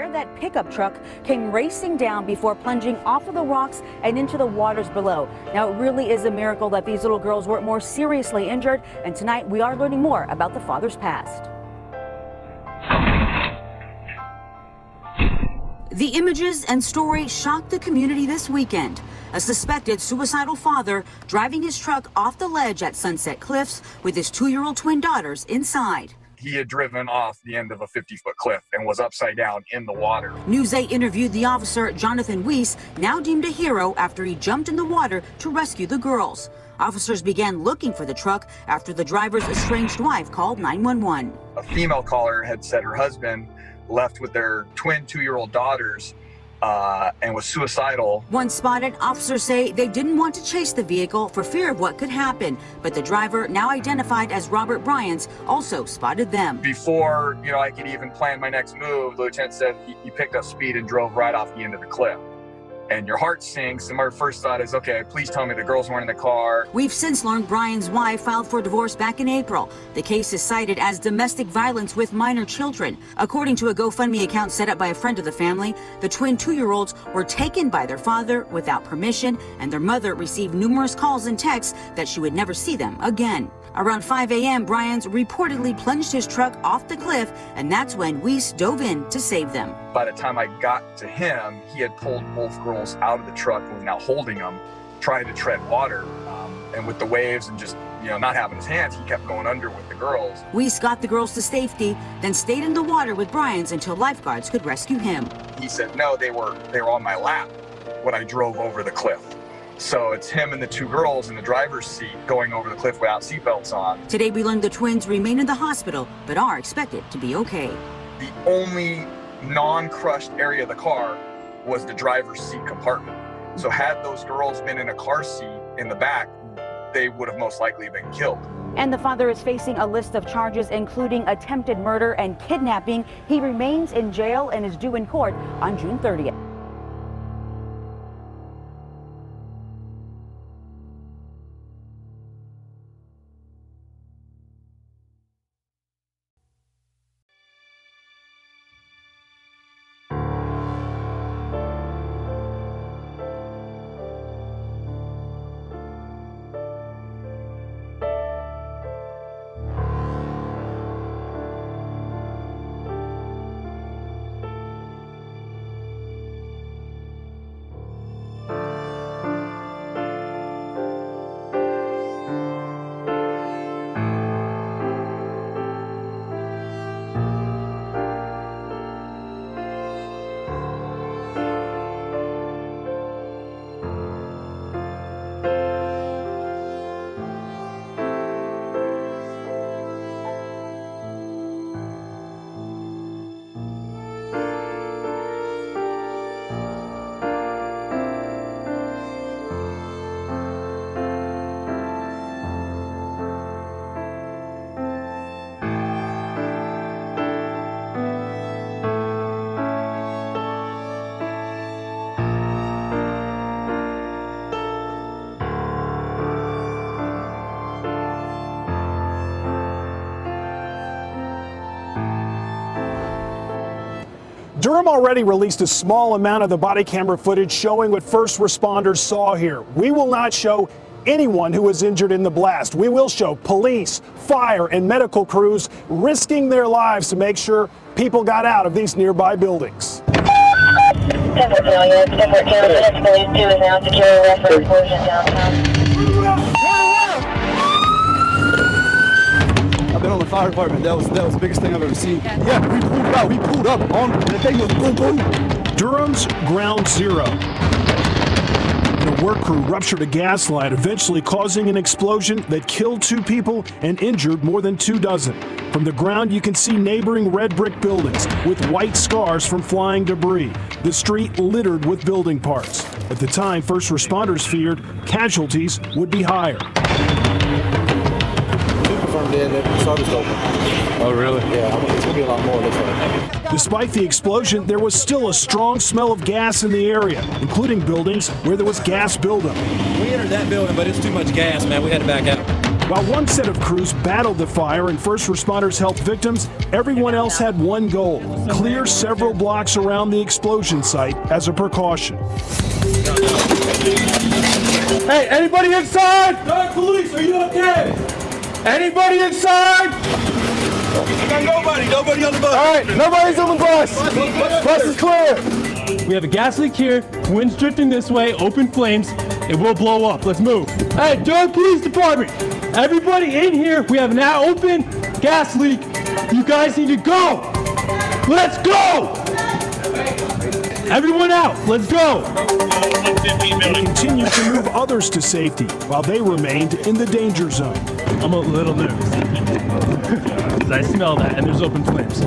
where that pickup truck came racing down before plunging off of the rocks and into the waters below. Now, it really is a miracle that these little girls weren't more seriously injured, and tonight we are learning more about the father's past. The images and story shocked the community this weekend. A suspected suicidal father driving his truck off the ledge at Sunset Cliffs with his 2-year-old twin daughters inside. He had driven off the end of a 50-foot cliff and was upside down in the water. News 8 interviewed the officer, Jonathan Weiss, now deemed a hero after he jumped in the water to rescue the girls. Officers began looking for the truck after the driver's estranged wife called 911. A female caller had said her husband left with their twin 2-year-old daughters and was suicidal. Once spotted, officers say they didn't want to chase the vehicle for fear of what could happen, but the driver, now identified as Robert Bryans, also spotted them. Before I could even plan my next move, the lieutenant said he picked up speed and drove right off the end of the cliff. And your heart sinks, and my first thought is, okay, please tell me the girls weren't in the car. We've since learned Brian's wife filed for divorce back in April. The case is cited as domestic violence with minor children. According to a GoFundMe account set up by a friend of the family, the twin 2-year-olds were taken by their father without permission, and their mother received numerous calls and texts that she would never see them again. Around 5 a.m., Bryans reportedly plunged his truck off the cliff, and that's when Weiss dove in to save them. By the time I got to him, he had pulled both girls out of the truck and was now holding them, trying to tread water. And with the waves and just, not having his hands, he kept going under with the girls. Weiss got the girls to safety, then stayed in the water with Bryans until lifeguards could rescue him. He said, no, they were on my lap when I drove over the cliff. So it's him and the 2 girls in the driver's seat going over the cliff without seatbelts on. Today we learned the twins remain in the hospital, but are expected to be okay. The only non-crushed area of the car was the driver's seat compartment. So had those girls been in a car seat in the back, they would have most likely been killed. And the father is facing a list of charges including attempted murder and kidnapping. He remains in jail and is due in court on June 30th. Durham already released a small amount of the body camera footage showing what first responders saw here. We will not show anyone who was injured in the blast. We will show police, fire, and medical crews risking their lives to make sure people got out of these nearby buildings. 10 Battalion, 10 minutes, police 2 is now securing arrest for explosion downtown. I've been on the fire department. That was the biggest thing I've ever seen. Yeah, we pulled out. We pulled up on the thing was boom, boom. Durham's Ground Zero. And a work crew ruptured a gas line, eventually causing an explosion that killed 2 people and injured more than 24. From the ground, you can see neighboring red brick buildings with white scars from flying debris. The street littered with building parts. At the time, first responders feared casualties would be higher. Oh, really? Yeah, it's going to be a lot more this way. Despite the explosion, there was still a strong smell of gas in the area, including buildings where there was gas buildup. We entered that building, but it's too much gas, man. We had to back out. While one set of crews battled the fire and first responders helped victims, everyone else had one goal: clear several blocks around the explosion site as a precaution. Hey, anybody inside? No, police, are you okay? Anybody inside? Nobody on the bus. All right, nobody's on the bus. Bus is clear. We have a gas leak here. Wind's drifting this way. Open flames. It will blow up. Let's move. Hey, Durham Police Department. Everybody in here. We have an open gas leak. You guys need to go. Let's go. Everyone out. Let's go. They continued to move others to safety while they remained in the danger zone. I'm a little nervous. Because I smell that and there's open flames.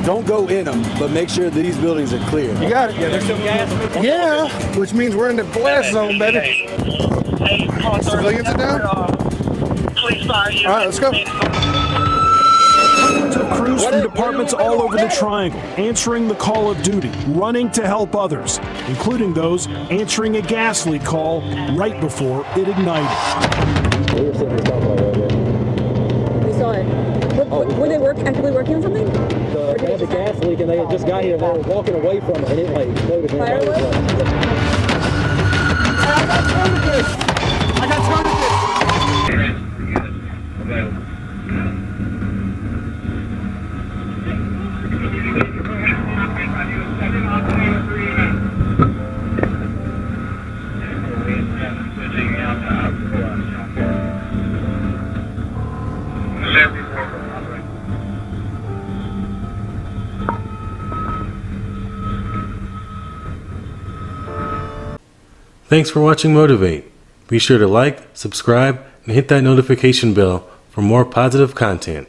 Don't go in them, but make sure that these buildings are clear. You got it. Yeah, there's still gas. Yeah, which means we're in the blast zone, baby. Civilians are down? Police fire unit. All right, let's go. Took crews from departments all over the triangle, answering the call of duty, running to help others, including those answering a gas leak call right before it ignited. We saw it. Were they actively working on something? They had the gas leak and they had just got here and they were walking away from it and it like exploded. Fire alert? I got targeted. Thanks for watching Motivate. Be sure to like, subscribe, and hit that notification bell for more positive content.